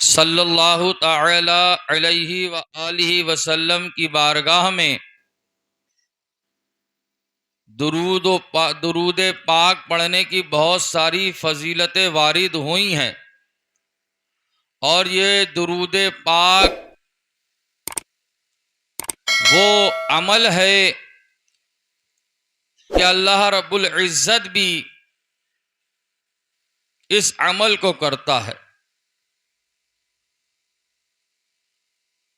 صلی اللہ تعالی علیہ وآلہ وسلم کی بارگاہ میں درود پاک پڑھنے کی بہت ساری فضیلتیں وارد ہوئی ہیں، اور یہ درود پاک وہ عمل ہے کہ اللہ رب العزت بھی اس عمل کو کرتا ہے۔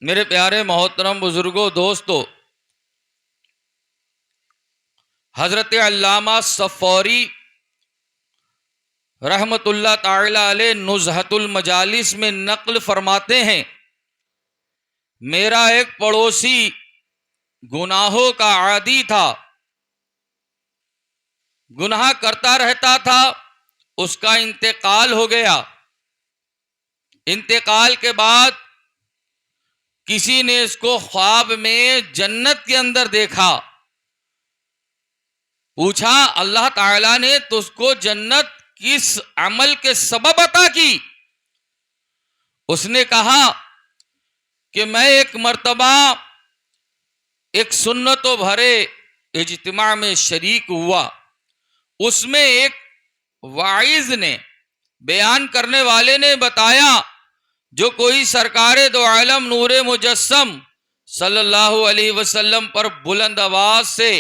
میرے پیارے محترم بزرگوں، دوستو، حضرت علامہ صفوری رحمت اللہ تعالی علیہ نزہۃ المجالس میں نقل فرماتے ہیں، میرا ایک پڑوسی گناہوں کا عادی تھا، گناہ کرتا رہتا تھا، اس کا انتقال ہو گیا۔ انتقال کے بعد کسی نے اس کو خواب میں جنت کے اندر دیکھا، پوچھا اللہ تعالیٰ نے تجھ کو جنت کس عمل کے سبب عطا کی؟ اس نے کہا کہ میں ایک مرتبہ ایک سنتوں بھرے اجتماع میں شریک ہوا، اس میں ایک واعظ نے، بیان کرنے والے نے بتایا، جو کوئی سرکار دو عالم نور مجسم صلی اللہ علیہ وسلم پر بلند آواز سے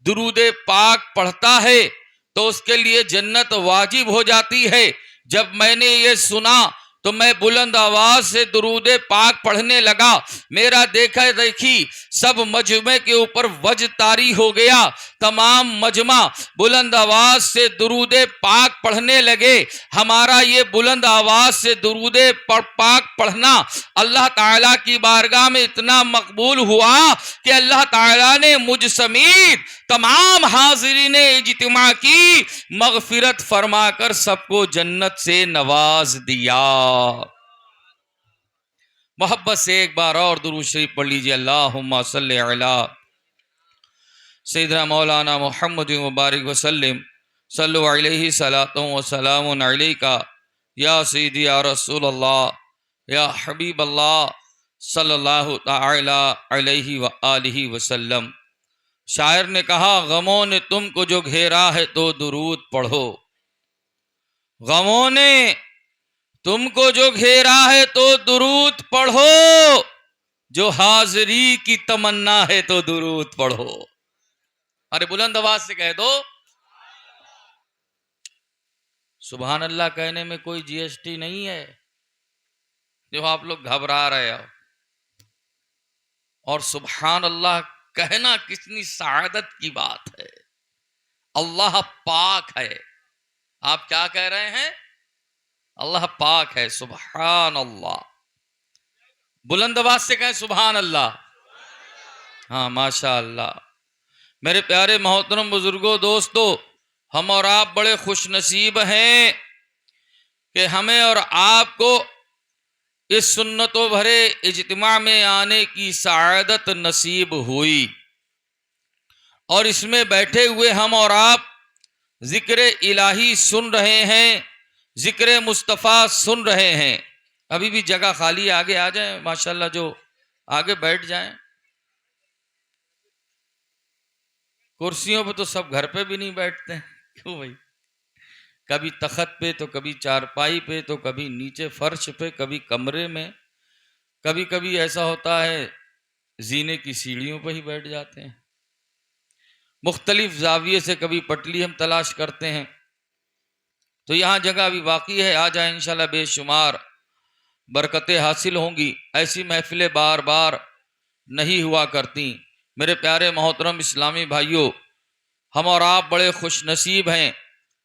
درود پاک پڑھتا ہے تو اس کے لیے جنت واجب ہو جاتی ہے۔ جب میں نے یہ سنا تو میں بلند آواز سے درود پاک پڑھنے لگا، میرا دیکھا دیکھی سب مجمع کے اوپر وجہ طاری ہو گیا، تمام مجمع بلند آواز سے درود پاک پڑھنے لگے۔ ہمارا یہ بلند آواز سے درود پاک پڑھنا اللہ تعالیٰ کی بارگاہ میں اتنا مقبول ہوا کہ اللہ تعالیٰ نے مجھ سمیت تمام حاضرین اجتماع کی مغفرت فرما کر سب کو جنت سے نواز دیا۔ محبت سے ایک بار اور درود شریف پڑھ لیجئے، اللہم صلی علی سیدنا مولانا محمد مبارک وسلم، صلو علیہ صلاۃ و سلام علیکہ یا سیدی یا رسول اللہ یا حبیب اللہ صلی اللہ تعالی علیہ وآلہ وسلم۔ شاعر نے کہا، غموں نے تم کو جو گھیرا ہے تو درود پڑھو، غموں نے تم کو جو گھیرا ہے تو درود پڑھو، جو حاضری کی تمنا ہے تو درود پڑھو۔ ارے بلند آواز سے کہہ دو سبحان اللہ۔ کہنے میں کوئی جی ایس ٹی نہیں ہے جو آپ لوگ گھبرا رہے ہو، اور سبحان اللہ کہنا کتنی سعادت کی بات ہے۔ اللہ پاک ہے، آپ کیا کہہ رہے ہیں؟ اللہ پاک ہے، سبحان اللہ۔ بلند آواز سے کہیں سبحان اللہ۔ ہاں ماشاء اللہ۔ میرے پیارے محترم بزرگوں، دوستو، ہم اور آپ بڑے خوش نصیب ہیں کہ ہمیں اور آپ کو اس سنتوں بھرے اجتماع میں آنے کی سعادت نصیب ہوئی، اور اس میں بیٹھے ہوئے ہم اور آپ ذکر الہی سن رہے ہیں، ذکر مصطفیٰ سن رہے ہیں۔ ابھی بھی جگہ خالی، آگے آ جائیں ماشاءاللہ، جو آگے بیٹھ جائیں۔ کرسیوں پہ تو سب گھر پہ بھی نہیں بیٹھتے ہیں، کیوں بھائی؟ کبھی تخت پہ تو کبھی چارپائی پہ تو کبھی نیچے فرش پہ، کبھی کمرے میں، کبھی کبھی ایسا ہوتا ہے زینے کی سیڑھیوں پہ ہی بیٹھ جاتے ہیں۔ مختلف زاویے سے کبھی پٹلی ہم تلاش کرتے ہیں، تو یہاں جگہ بھی باقی ہے، آ جائیں انشاءاللہ، بے شمار برکتیں حاصل ہوں گی۔ ایسی محفلیں بار بار نہیں ہوا کرتی۔ میرے پیارے محترم اسلامی بھائیوں، ہم اور آپ بڑے خوش نصیب ہیں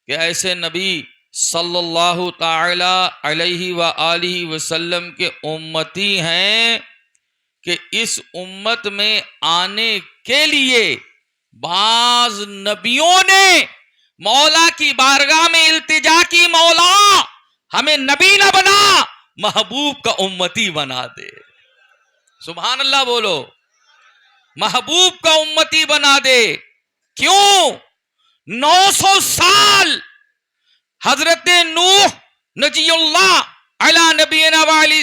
کہ ایسے نبی صلی اللہ تعالی علیہ وآلہ وسلم کے امتی ہیں کہ اس امت میں آنے کے لیے بعض نبیوں نے مولا کی بارگاہ میں التجا کی، مولا ہمیں نبی نہ بنا، محبوب کا امتی بنا دے۔ سبحان اللہ بولو، محبوب کا امتی بنا دے۔ کیوں؟ 900 سال حضرت نوح نجی اللہ علی نبینا وعلی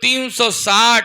360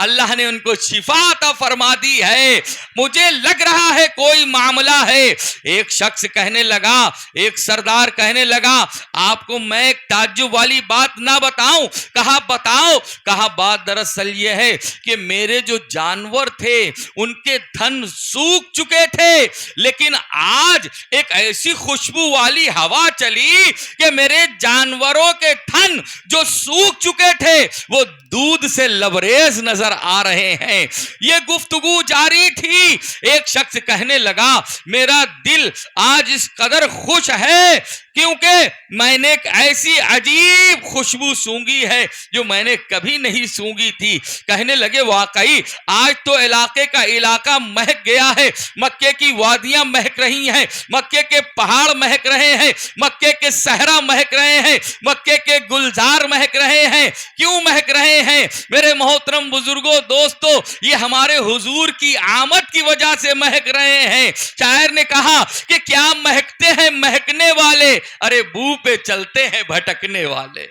اللہ نے ان کو شفا عطا فرما دی ہے. مجھے لگ رہا ہے کوئی معاملہ ہے. ایک شخص کہنے لگا, ایک سردار کہنے لگا, آپ کو میں ایک تعجب والی بات نہ بتاؤں؟ کہا بتاؤ. کہا بات دراصل یہ ہے کہ میرے جو جانور تھے ان کے تھن سوکھ چکے تھے, لیکن آج ایک ایسی خوشبو والی ہوا چلی کہ میرے جانوروں کے تھن جو سوکھ چکے تھے وہ دودھ سے لبریز نظر آ رہے ہیں. یہ گفتگو جاری تھی. ایک شخص کہنے لگا میرا دل آج اس قدر خوش ہے کیونکہ میں نے ایک ایسی عجیب خوشبو سونگی ہے جو میں نے کبھی نہیں سونگی تھی. کہنے لگے واقعی آج تو علاقے کا علاقہ مہک گیا ہے. مکے کی وادیاں مہک رہی ہیں, مکے کے پہاڑ مہک رہے ہیں, مکے کے صحرا مہک رہے ہیں, مکے کے گلزار مہک رہے ہیں. کیوں مہک رہے ہیں میرے محترم بزرگوں دوستو؟ یہ ہمارے حضور کی آمد کی وجہ سے مہک رہے ہیں. شاعر نے کہا کہ کیا مہکتے ہیں مہکنے والے, ارے بو پہ چلتے ہیں بھٹکنے والے.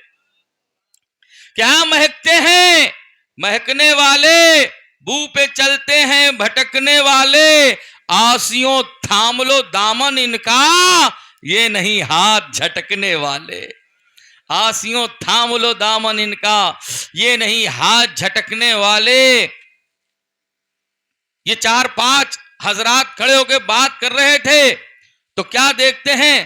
کیا مہکتے ہیں مہکنے والے, بو پہ چلتے ہیں بھٹکنے والے. آسیوں تھام لو دامن ان کا, یہ نہیں ہاتھ جھٹکنے والے. آسیوں تھام لو دامن ان کا, یہ نہیں ہاتھ جھٹکنے والے. یہ 4-5 حضرات کھڑے ہو کے بات کر رہے تھے تو کیا دیکھتے ہیں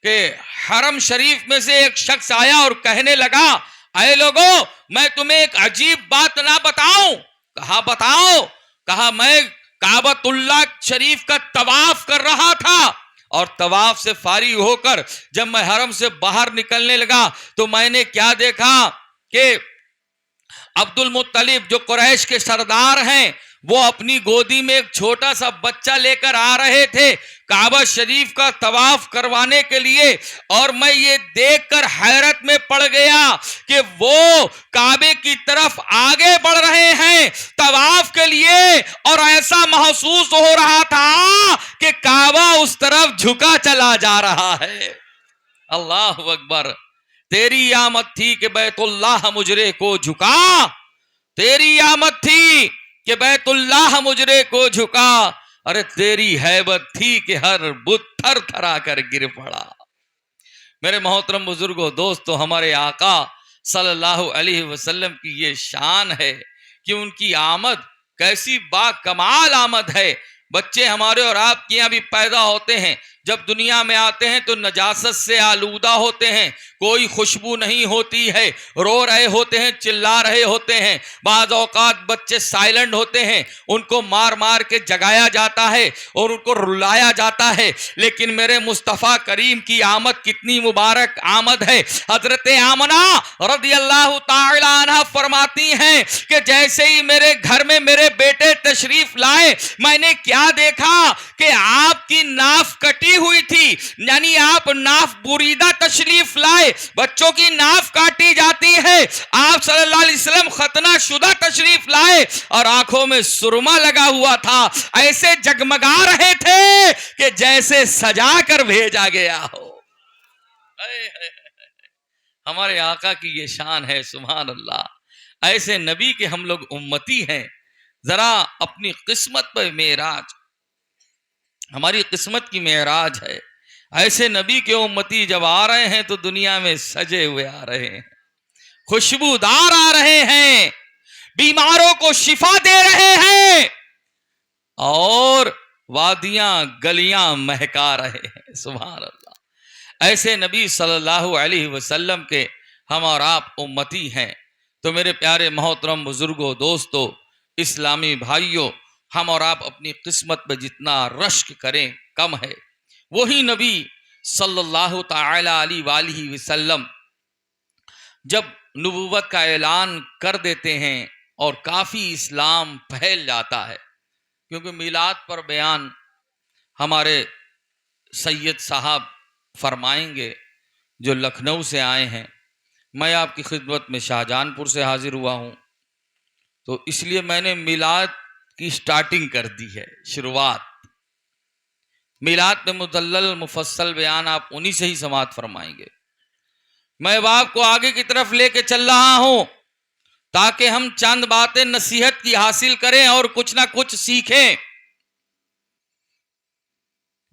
کہ حرم شریف میں سے ایک شخص آیا اور کہنے لگا اے لوگو میں تمہیں ایک عجیب بات نہ بتاؤں؟ کہا بتاؤ. کہا میں کعبۃ اللہ شریف کا طواف کر رہا تھا اور طواف سے فارغ ہو کر جب میں حرم سے باہر نکلنے لگا تو میں نے کیا دیکھا کہ عبد المطلب جو قریش کے سردار ہیں وہ اپنی گودی میں ایک چھوٹا سا بچہ لے کر آ رہے تھے کعبہ شریف کا طواف کروانے کے لیے, اور میں یہ دیکھ کر حیرت میں پڑ گیا کہ وہ کعبے کی طرف آگے بڑھ رہے ہیں طواف کے لیے, اور ایسا محسوس ہو رہا تھا کہ کعبہ اس طرف جھکا چلا جا رہا ہے. اللہ اکبر. تیری آمد تھی کہ بیت اللہ مجرے کو جھکا, تیری آمد تھی کہ بیت اللہ مجرے کو جھکا, ارے تیری ہیبت تھی کہ ہر بت تھر تھرا کر گر پڑا. میرے محترم بزرگوں دوستو, ہمارے آقا صلی اللہ علیہ وسلم کی یہ شان ہے کہ ان کی آمد کیسی با کمال آمد ہے. بچے ہمارے اور آپ کے یہاں بھی پیدا ہوتے ہیں, جب دنیا میں آتے ہیں تو نجاست سے آلودہ ہوتے ہیں, کوئی خوشبو نہیں ہوتی ہے, رو رہے ہوتے ہیں, چلا رہے ہوتے ہیں. بعض اوقات بچے سائلنٹ ہوتے ہیں, ان کو مار مار کے جگایا جاتا ہے اور ان کو رلایا جاتا ہے. لیکن میرے مصطفیٰ کریم کی آمد کتنی مبارک آمد ہے. حضرت آمنہ رضی اللہ تعالی عنہ فرماتی ہیں کہ جیسے ہی میرے گھر میں میرے بیٹے تشریف لائے میں نے کیا دیکھا کہ آپ کی ناف کٹی ہوئی تھی, یعنی آپ ناف بریدہ تشریف لائے, بچوں کی ناف کاٹی جاتی ہے. آپ صلی اللہ علیہ وسلم ختنہ شدہ تشریف لائے اور آنکھوں میں سرما لگا ہوا تھا, ایسے جگمگا رہے تھے کہ جیسے سجا کر بھیجا گیا ہو. ہمارے آقا کی یہ شان ہے, سبحان اللہ. ایسے نبی کے ہم لوگ امتی ہیں. ذرا اپنی قسمت پر معراج, ہماری قسمت کی معراج ہے. ایسے نبی کے امتی جب آ رہے ہیں تو دنیا میں سجے ہوئے آ رہے ہیں, خوشبودار آ رہے ہیں, بیماروں کو شفا دے رہے ہیں اور وادیاں گلیاں مہکا رہے ہیں. سبحان اللہ. ایسے نبی صلی اللہ علیہ وسلم کے ہم اور آپ امتی ہیں. تو میرے پیارے محترم بزرگوں دوستو اسلامی بھائیوں, ہم اور آپ اپنی قسمت پہ جتنا رشک کریں کم ہے. وہی نبی صلی اللہ تعالی علیہ وآلہ وسلم جب نبوت کا اعلان کر دیتے ہیں اور کافی اسلام پھیل جاتا ہے, کیونکہ میلاد پر بیان ہمارے سید صاحب فرمائیں گے جو لکھنؤ سے آئے ہیں. میں آپ کی خدمت میں شاہجہان پور سے حاضر ہوا ہوں, تو اس لیے میں نے میلاد کی سٹارٹنگ کر دی ہے, شروعات. میلاد میں مدلل مفصل بیان آپ انہی سے ہی سماعت فرمائیں گے. میں اب آپ کو آگے کی طرف لے کے چل رہا ہوں. تاکہ ہم چند باتیں نصیحت کی حاصل کریں اور کچھ نہ کچھ سیکھیں.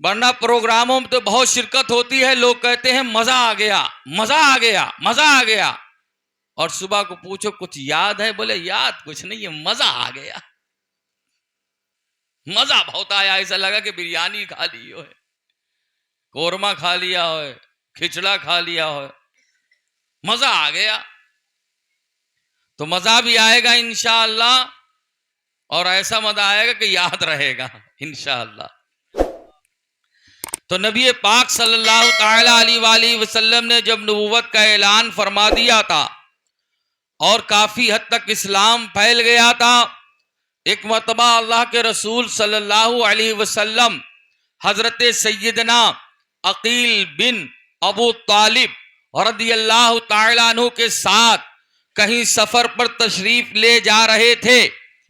ورنہ پروگراموں میں تو بہت شرکت ہوتی ہے، لوگ کہتے ہیں مزہ آ گیا، مزہ آ گیا، مزہ آ گیا، اور صبح کو پوچھو کچھ یاد ہے؟ بولے یاد کچھ نہیں ہے، مزہ آ گیا، مزہ بہت آیا، ایسا لگا کہ بریانی کھا لی ہو، قورمہ کھا لیا ہو، کھچڑا کھا لیا ہو، مزہ آ گیا. تو مزہ بھی آئے گا انشاءاللہ، اور ایسا مزہ آئے گا کہ یاد رہے گا انشاءاللہ. تو نبی پاک صلی اللہ تعالی علیہ وآلہ وسلم نے جب نبوت کا اعلان فرما دیا تھا اور کافی حد تک اسلام پھیل گیا تھا، ایک مرتبہ اللہ کے رسول صلی اللہ علیہ وسلم حضرت سیدنا عقیل بن ابو طالب رضی اللہ تعالی عنہ کے ساتھ کہیں سفر پر تشریف لے جا رہے تھے.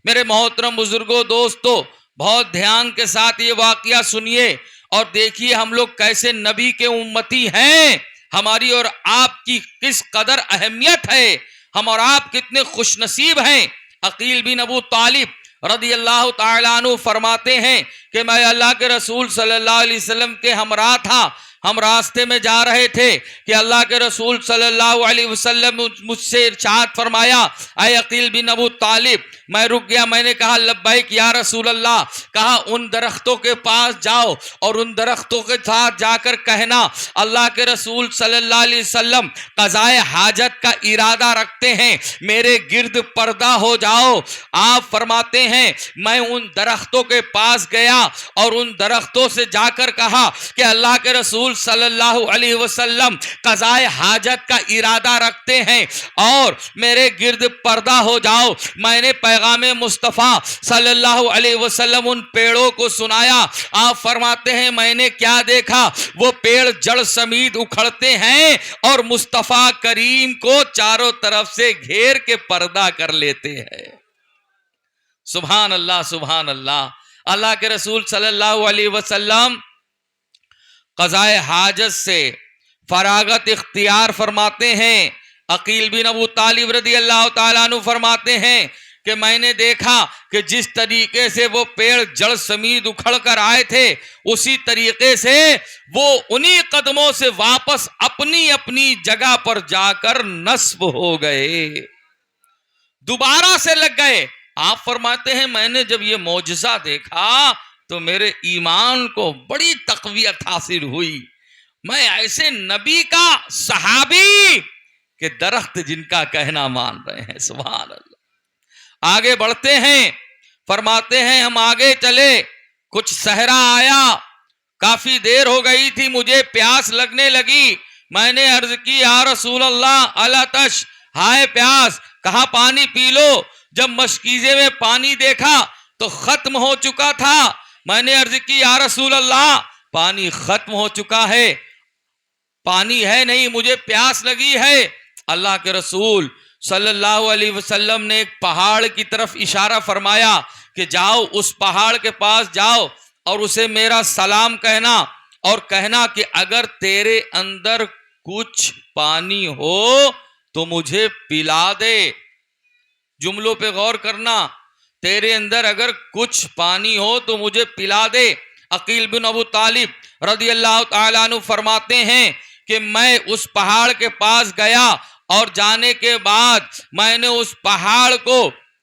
میرے محترم بزرگوں، دوستو، بہت دھیان کے ساتھ یہ واقعہ سنیے اور دیکھیے ہم لوگ کیسے نبی کے امتی ہیں، ہماری اور آپ کی کس قدر اہمیت ہے، ہم اور آپ کتنے خوش نصیب ہیں. عقیل بن ابو طالب رضی اللہ تعالیٰ عنہ فرماتے ہیں کہ میں اللہ کے رسول صلی اللہ علیہ وسلم کے ہمراہ تھا. ہم راستے میں جا رہے تھے کہ اللہ کے رسول صلی اللہ علیہ وسلم مجھ سے ارشاد فرمایا، اے عقیل بن ابو طالب. میں رک گیا، میں نے کہا لبیک یا رسول اللہ. کہا ان درختوں کے پاس جاؤ اور ان درختوں کے ساتھ جا کر کہنا اللہ کے رسول صلی اللہ علیہ وسلم قضائے حاجت کا ارادہ رکھتے ہیں، میرے گرد پردہ ہو جاؤ. آپ فرماتے ہیں میں ان درختوں کے پاس گیا اور ان درختوں سے جا کر کہا کہ اللہ کے رسول صلی اللہ علیہ وسلم قضائے حاجت کا ارادہ رکھتے ہیں اور میرے گرد پردہ ہو جاؤ. میں نے پیغام مصطفیٰ صلی اللہ علیہ وسلم ان پیڑوں کو سنایا. آپ فرماتے ہیں میں نے کیا دیکھا، وہ پیڑ جڑ سمیت اکھڑتے ہیں اور مصطفیٰ کریم کو چاروں طرف سے گھیر کے پردہ کر لیتے ہیں. سبحان اللہ، سبحان اللہ. اللہ کے رسول صلی اللہ علیہ وسلم قضائے حاجت سے فراغت اختیار فرماتے ہیں. عقیل بن ابو طالب رضی اللہ تعالیٰ عنہ فرماتے ہیں کہ میں نے دیکھا کہ جس طریقے سے وہ پیڑ جڑ سمیت اکھڑ کر آئے تھے اسی طریقے سے وہ انہی قدموں سے واپس اپنی اپنی جگہ پر جا کر نصب ہو گئے، دوبارہ سے لگ گئے. آپ فرماتے ہیں میں نے جب یہ معجزہ دیکھا تو میرے ایمان کو بڑی تقویت حاصل ہوئی. میں ایسے نبی کا صحابی کہ درخت جن کا کہنا مان رہے ہیں. سبحان اللہ. آگے بڑھتے ہیں، فرماتے ہیں ہم آگے چلے، کچھ صحرا آیا، کافی دیر ہو گئی تھی، مجھے پیاس لگنے لگی. میں نے عرض کی یا رسول اللہ الا تش، ہائے پیاس. کہا پانی پی لو. جب مشکیزے میں پانی دیکھا تو ختم ہو چکا تھا. میں نے عرض کی یا رسول اللہ پانی ختم ہو چکا ہے، پانی ہے نہیں، مجھے پیاس لگی ہے. اللہ کے رسول صلی اللہ علیہ وسلم نے ایک پہاڑ کی طرف اشارہ فرمایا کہ جاؤ اس پہاڑ کے پاس جاؤ اور اسے میرا سلام کہنا اور کہنا کہ اگر تیرے اندر کچھ پانی ہو تو مجھے پلا دے. جملوں پہ غور کرنا، تیرے اندر اگر کچھ پانی ہو تو مجھے پلا دے. عقیل بن ابو طالب رضی اللہ تعالیٰ عنہ فرماتے ہیں کہ میں اس پہاڑ کے پاس گیا اور جانے کے بعد میں نے اس پہاڑ کو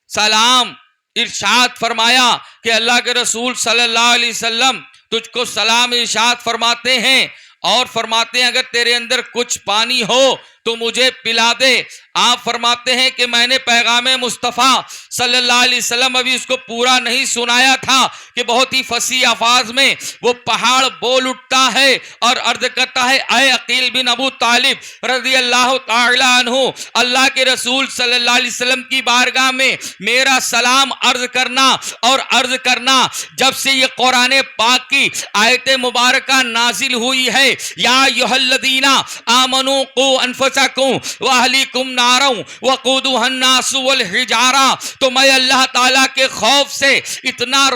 سلام ارشاد فرمایا کہ اللہ کے رسول صلی اللہ علیہ وسلم تجھ کو سلام ارشاد فرماتے ہیں اور فرماتے ہیں اگر تیرے اندر کچھ پانی ہو تو مجھے پلا دے. آپ فرماتے ہیں کہ میں نے پیغام مصطفیٰ صلی اللہ علیہ وسلم ابھی اس کو پورا نہیں سنایا تھا کہ بہت ہی فصیح الفاظ میں وہ پہاڑ بول اٹھتا ہے اور عرض کرتا ہے اے عقیل بن ابو طالب رضی اللہ تعالی عنہ، اللہ کے رسول صلی اللہ علیہ وسلم کی بارگاہ میں میرا سلام عرض کرنا اور عرض کرنا. جب سے یہ قرآن پاک کی آیت مبارکہ نازل ہوئی ہے یا ایھا الذین آمنوا قوا انفسکم انفسکم واہلیکم نارا وقودها الناس والحجارہ. تو میں اللہ تعالیٰ کے خوف سے اتنا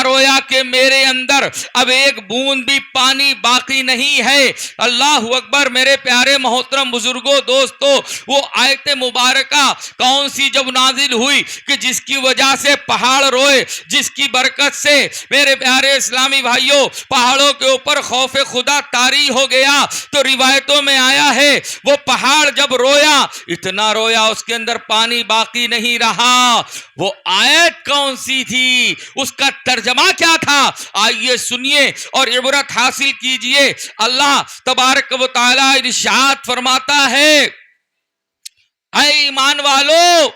رویا کہ میرے اندر اب ایک بوند بھی پانی باقی نہیں ہے. اللہ اکبر. میرے پیارے محترم بزرگوں دوستو، وہ آیت مبارکہ کون سی جب نازل ہوئی کہ جس کی وجہ سے پہاڑ روئے، جس کی برکت سے میرے پیارے اسلامی بھائیوں پہاڑوں کے اوپر خوف خدا طاری ہو گیا. تو روایتوں میں آیا ہے وہ پہاڑ جب رویا، اتنا رویا اس کے اندر پانی باقی نہیں رہا. وہ آیت کون سی تھی، اس کا ترجمہ کیا تھا؟ آئیے سنیے اور عبرت حاصل کیجئے. اللہ تبارک و تعالی ارشاد فرماتا ہے، اے ایمان والو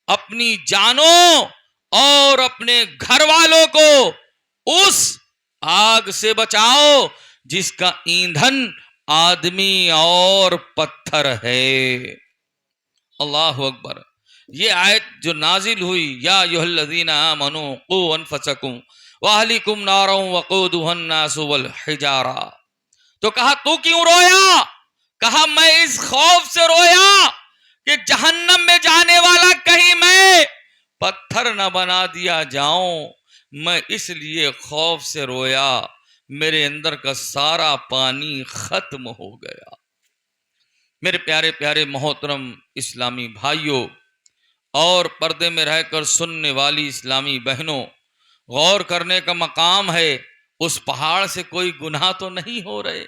اپنی جانوں اور اپنے گھر والوں کو اس آگ سے بچاؤ جس کا ایندھن آدمی اور پتھر ہے. اللہ اکبر. یہ آیت جو نازل ہوئی، یا ایھا الذین آمنوا قوا انفسکم واہلیکم نارا وقودها الناس والحجارہ. تو کہا تو کیوں رویا؟ کہا میں اس خوف سے رویا کہ جہنم میں جانے والا کہیں میں پتھر نہ بنا دیا جاؤں. میں اس لیے خوف سے رویا، میرے اندر کا سارا پانی ختم ہو گیا. میرے پیارے پیارے محترم اسلامی بھائیوں اور پردے میں رہ کر سننے والی اسلامی بہنوں، غور کرنے کا مقام ہے. اس پہاڑ سے کوئی گناہ تو نہیں ہو رہے،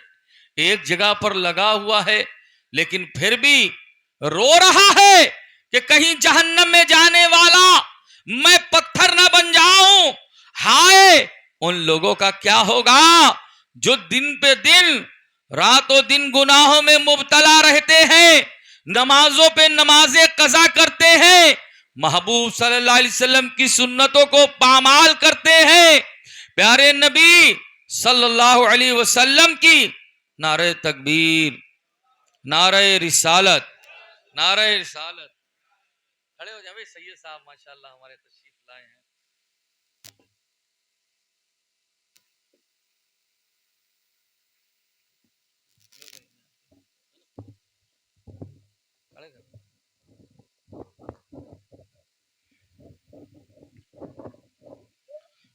ایک جگہ پر لگا ہوا ہے، لیکن پھر بھی رو رہا ہے کہ کہیں جہنم میں جانے والا میں پتھر نہ بن جاؤں. ہائے ان لوگوں کا کیا ہوگا جو دن پہ دن رات و دن گناہوں میں مبتلا رہتے ہیں، نمازوں پہ نمازیں قضا کرتے ہیں، محبوب صلی اللہ علیہ وسلم کی سنتوں کو پامال کرتے ہیں، پیارے نبی صلی اللہ علیہ وسلم کی نعرہ تکبیر، نعرہ رسالت، نعرہ رسالت. کھڑے ہو جائیں سید صاحب، ماشاءاللہ ہمارے تشریف لائے ہیں.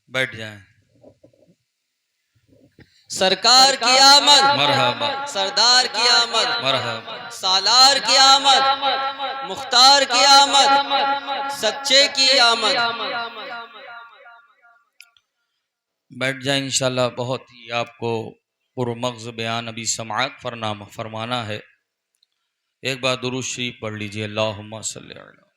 بیٹھ جائیں. سرکار کی آمد، مرحبا. سردار کی آمد، مرحبا. سالار کی آمد، مختار کی آمد، سچے کی آمد. بیٹھ جائیں انشاءاللہ. بہت ہی آپ کو پرمغز بیان ابھی سماعت فرمانا ہے. ایک بار درود شریف پڑھ لیجئے. اللہم صلی علی.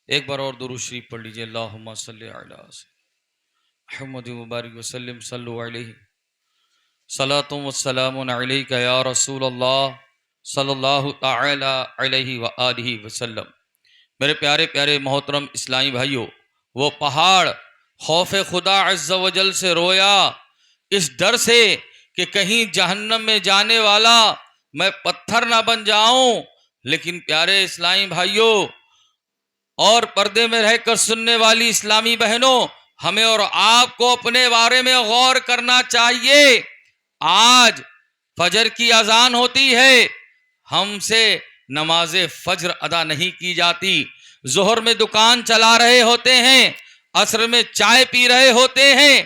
ایک بار اور درود شریف پڑھ لیجئے. اللہم صلی علی محمد مبارک وسلم. صلو علیہ صلاۃ و سلام علیک یا رسول اللہ صلی اللہ تعالی علیہ وآلہ وسلم. میرے پیارے پیارے محترم اسلامی بھائیوں، وہ پہاڑ خوف خدا عز و جل سے رویا اس ڈر سے کہ کہیں جہنم میں جانے والا میں پتھر نہ بن جاؤں. لیکن پیارے اسلامی بھائیوں اور پردے میں رہ کر سننے والی اسلامی بہنوں، ہمیں اور آپ کو اپنے بارے میں غور کرنا چاہیے. آج فجر کی اذان ہوتی ہے، ہم سے نماز فجر ادا نہیں کی جاتی. ظہر میں دکان چلا رہے ہوتے ہیں، عصر میں چائے پی رہے ہوتے ہیں،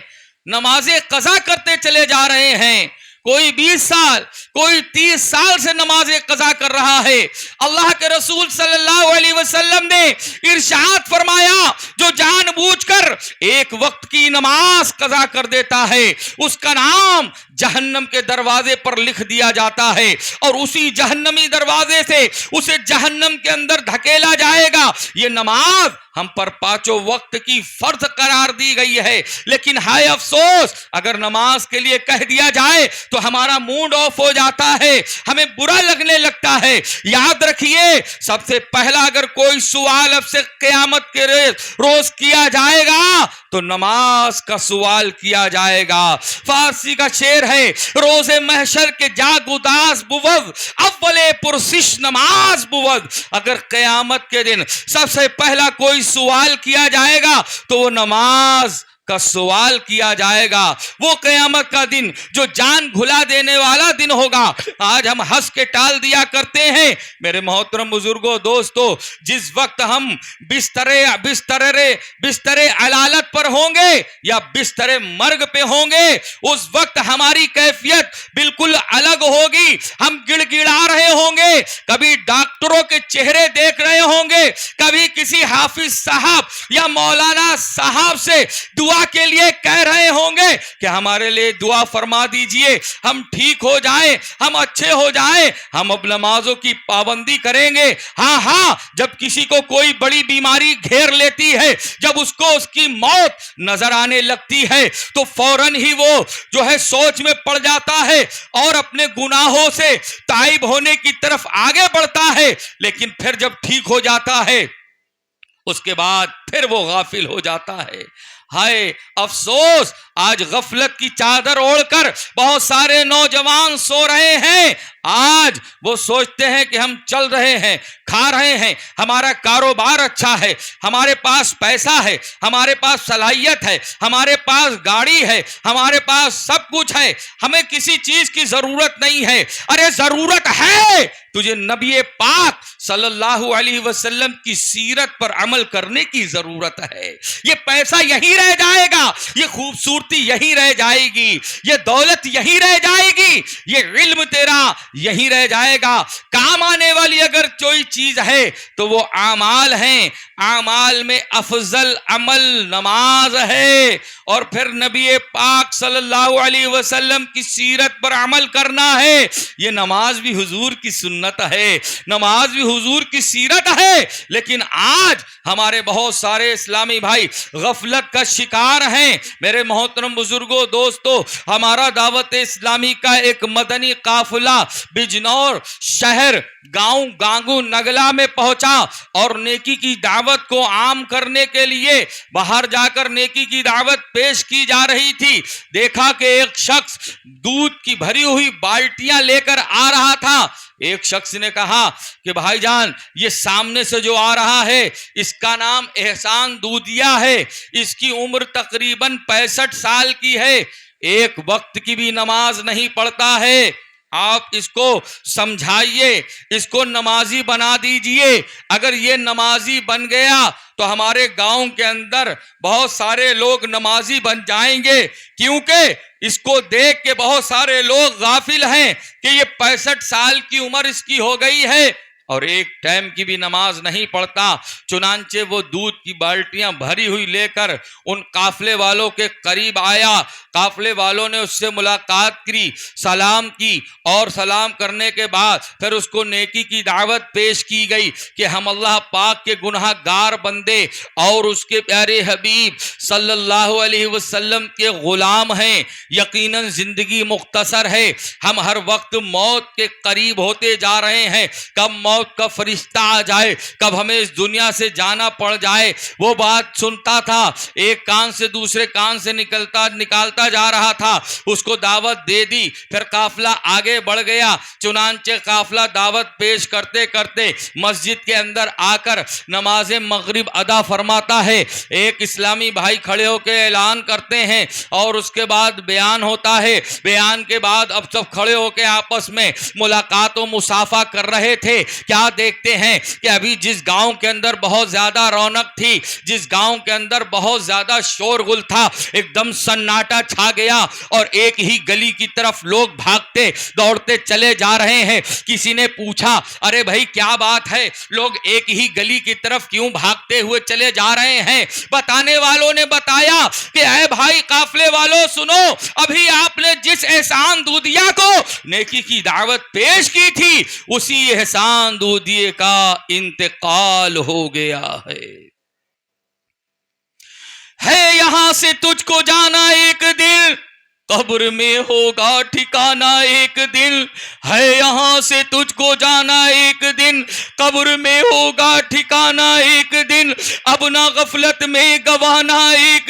نمازیں قضا کرتے چلے جا رہے ہیں. کوئی 20 سال، کوئی 30 سال سے نماز قضا کر رہا ہے. اللہ کے رسول صلی اللہ علیہ وسلم نے ارشاد فرمایا، جو جان بوجھ کر ایک وقت کی نماز قضا کر دیتا ہے اس کا نام جہنم کے دروازے پر لکھ دیا جاتا ہے، اور اسی جہنمی دروازے سے اسے جہنم کے اندر دھکیلا جائے گا. یہ نماز ہم پر 5 وقت کی فرض قرار دی گئی ہے، لیکن ہائے افسوس اگر نماز کے لیے کہہ دیا جائے تو ہمارا موڈ آف ہو جاتا ہے، ہمیں برا لگنے لگتا ہے. یاد رکھیے، سب سے پہلا اگر کوئی سوال اب سے قیامت کے روز کیا جائے گا تو نماز کا سوال کیا جائے گا. فارسی کا شعر ہے, روز محشر کے جاگ اداس بود, اول پرسش نماز بود. اگر قیامت کے دن سب سے پہلا کوئی سوال کیا جائے گا تو وہ نماز کا سوال کیا جائے گا. وہ قیامت کا دن جو جان گھلا دینے والا دن ہوگا. آج ہم ہنس کے ٹال دیا کرتے ہیں میرے محترم بزرگوں دوستو, جس وقت ہم بستر علالت پر ہوں گے یا بستر مرگ پہ ہوں گے, اس وقت ہماری کیفیت بالکل الگ ہوگی. ہم گڑ گڑا رہے ہوں گے, کبھی ڈاکٹروں کے چہرے دیکھ رہے ہوں گے, کبھی کسی حافظ صاحب یا مولانا صاحب سے دعا کے لیے کہہ رہے ہوں گے کہ ہمارے لیے دعا فرما دیجئے, ہم ٹھیک ہو جائیں, ہم اچھے ہو جائیں, ہم اب نمازوں کی پابندی کریں گے. ہاں, جب کسی کو کوئی بڑی بیماری گھیر لیتی ہے, جب اس کو اس کی موت نظر آنے لگتی ہے تو فوراً ہی وہ جو ہے سوچ میں پڑ جاتا ہے اور اپنے گناہوں سے تائب ہونے کی طرف آگے بڑھتا ہے. لیکن پھر جب ٹھیک ہو جاتا ہے اس کے بعد پھر وہ غافل ہو جاتا ہے. ہائے افسوس, آج غفلت کی چادر اوڑھ کر بہت سارے نوجوان سو رہے ہیں. آج وہ سوچتے ہیں کہ ہم چل رہے ہیں, کھا رہے ہیں, ہمارا کاروبار اچھا ہے, ہمارے پاس پیسہ ہے, ہمارے پاس صلاحیت ہے, ہمارے پاس گاڑی ہے, ہمارے پاس سب کچھ ہے, ہمیں کسی چیز کی ضرورت نہیں ہے. ارے ضرورت ہے, تجھے نبی پاک صلی اللہ علیہ وسلم کی سیرت پر عمل کرنے کی ضرورت ہے. یہ پیسہ یہی رہ جائے گا, یہ خوبصورتی یہی رہ جائے گی, یہ دولت یہی رہ جائے گی, یہ علم تیرا یہی رہ جائے گا. کام آنے والی اگر کوئی چیز ہے تو وہ اعمال ہیں. اعمال میں افضل عمل نماز ہے, اور پھر نبی پاک صلی اللہ علیہ وسلم کی سیرت پر عمل کرنا ہے. یہ نماز بھی حضور کی سنت ہے, نماز بھی حضور کی سیرت ہے. لیکن آج ہمارے بہت سارے اسلامی بھائی غفلت کا شکار ہیں. میرے محترم بزرگوں دوستو, ہمارا دعوت اسلامی کا ایک مدنی قافلہ بجنور شہر گاؤں گانگو نگلا میں پہنچا اور نیکی کی دعوت کو عام کرنے کے لیے باہر جا کر نیکی کی دعوت پیش کی جا رہی تھی. دیکھا کہ ایک شخص دودھ کی بھری ہوئی بالٹیاں لے کر آ رہا تھا. ایک شخص نے کہا کہ بھائی جان, یہ سامنے سے جو آ رہا ہے اس کا نام احسان دودھیا ہے, اس کی عمر تقریباً 65 سال کی ہے, ایک وقت کی بھی نماز نہیں پڑھتا ہے. آپ اس کو سمجھائیے, اس کو نمازی بنا دیجئے. اگر یہ نمازی بن گیا تو ہمارے گاؤں کے اندر بہت سارے لوگ نمازی بن جائیں گے, کیونکہ اس کو دیکھ کے بہت سارے لوگ غافل ہیں کہ یہ 65 سال کی عمر اس کی ہو گئی ہے اور ایک ٹائم کی بھی نماز نہیں پڑھتا. چنانچہ وہ دودھ کی بالٹیاں بھری ہوئی لے کر ان قافلے والوں کے قریب آیا. قافلے والوں نے اس سے ملاقات کی, سلام کی, اور سلام کرنے کے بعد پھر اس کو نیکی کی دعوت پیش کی گئی کہ ہم اللہ پاک کے گناہ گار بندے اور اس کے پیارے حبیب صلی اللہ علیہ وسلم کے غلام ہیں. یقیناً زندگی مختصر ہے, ہم ہر وقت موت کے قریب ہوتے جا رہے ہیں. کب موت کا فرشتہ آ جائے, کب ہمیں اس دنیا سے جانا پڑ جائے. وہ بات سنتا تھا, ایک کان سے دوسرے کان سے نکالتا جا رہا تھا. اس کو دعوت دے دی, پھر قافلہ آگے بڑھ گیا. چنانچہ قافلہ دعوت پیش کرتے کرتے مسجد کے اندر آ کر نماز مغرب ادا فرماتا ہے. ایک اسلامی بھائی کھڑے ہو کے اعلان کرتے ہیں اور اس کے بعد بیان ہوتا ہے. بیان کے بعد اب سب کھڑے ہو کے آپس میں ملاقات و مصافحہ کر رہے تھے. کیا دیکھتے ہیں کہ ابھی جس گاؤں کے اندر بہت زیادہ رونق تھی, جس گاؤں کے اندر بہت زیادہ شور غل تھا, ایک دم سناٹا چھا گیا اور ایک ہی گلی کی طرف لوگ بھاگتے دوڑتے چلے جا رہے ہیں. کسی نے پوچھا, ارے بھائی کیا بات ہے, لوگ ایک ہی گلی کی طرف کیوں بھاگتے ہوئے چلے جا رہے ہیں؟ بتانے والوں نے بتایا کہ اے بھائی قافلے والوں سنو, ابھی آپ نے جس احسان دودھیا کو نیکی کی دعوت پیش کی تھی اسی احسان دودھیے کا انتقال ہو گیا ہے یہاں سے تجھ کو جانا ایک دن, قبر میں ہوگا ٹھکانہ ایک دن، ہے یہاں سے تجھ کو جانا ایک دن، قبر میں ہوگا ٹھکانہ ایک دن، اب نہ غفلت میں گوانا ایک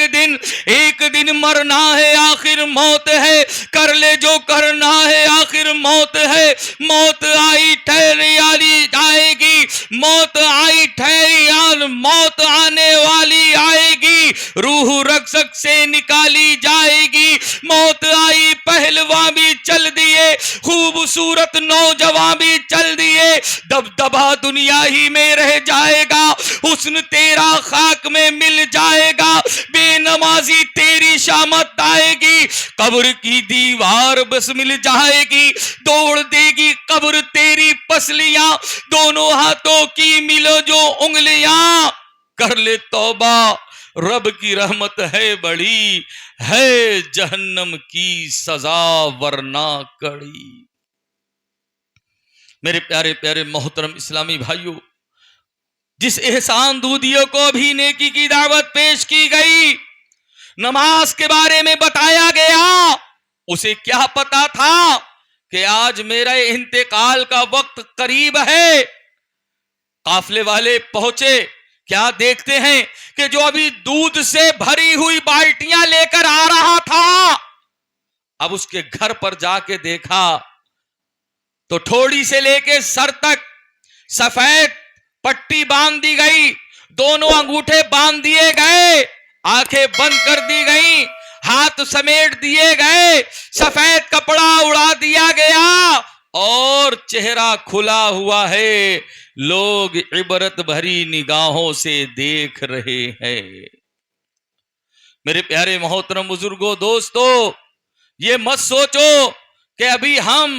دن مرنا ہے آخر موت ہے، کر لے جو کرنا ہے آخر موت ہے، موت آئی ٹھہری والی جائے گی، موت آئی ٹھہری، موت آنے والی آئے گی، روح رگزگ سے نکالی جائے گی، موت آئی پہلوان بھی چل دیے، خوبصورت نوجوان بھی چل دیے، دبدبا دنیا ہی میں رہ جائے گا، حسن تیرا خاک میں مل جائے گا، بے نمازی تیری شامت آئے گی، قبر کی دیوار بس مل جائے گی، دوڑ دے گی قبر تیری پسلیاں، دونوں ہاتھوں کی ملو جو انگلیاں، کر لے توبہ رب کی رحمت ہے بڑی، ہے جہنم کی سزا ورنہ کڑی۔ میرے پیارے پیارے محترم اسلامی بھائیوں، جس احسان دودیوں کو بھی نیکی کی دعوت پیش کی گئی، نماز کے بارے میں بتایا گیا، اسے کیا پتا تھا کہ آج میرے انتقال کا وقت قریب ہے؟ قافلے والے پہنچے، کیا دیکھتے ہیں کہ جو ابھی دودھ سے بھری ہوئی بالٹیاں لے کر آ رہا تھا، اب اس کے گھر پر جا کے دیکھا تو ٹھوڑی سے لے کے سر تک سفید پٹی باندھ دی گئی، دونوں انگوٹھے باندھ دیے گئے، آنکھیں بند کر دی گئیں، ہاتھ سمیٹ دیے گئے، سفید کپڑا اڑا دیا گیا اور چہرہ کھلا ہوا ہے، لوگ عبرت بھری نگاہوں سے دیکھ رہے ہیں۔ میرے پیارے محترم بزرگوں، دوستو، یہ مت سوچو کہ ابھی ہم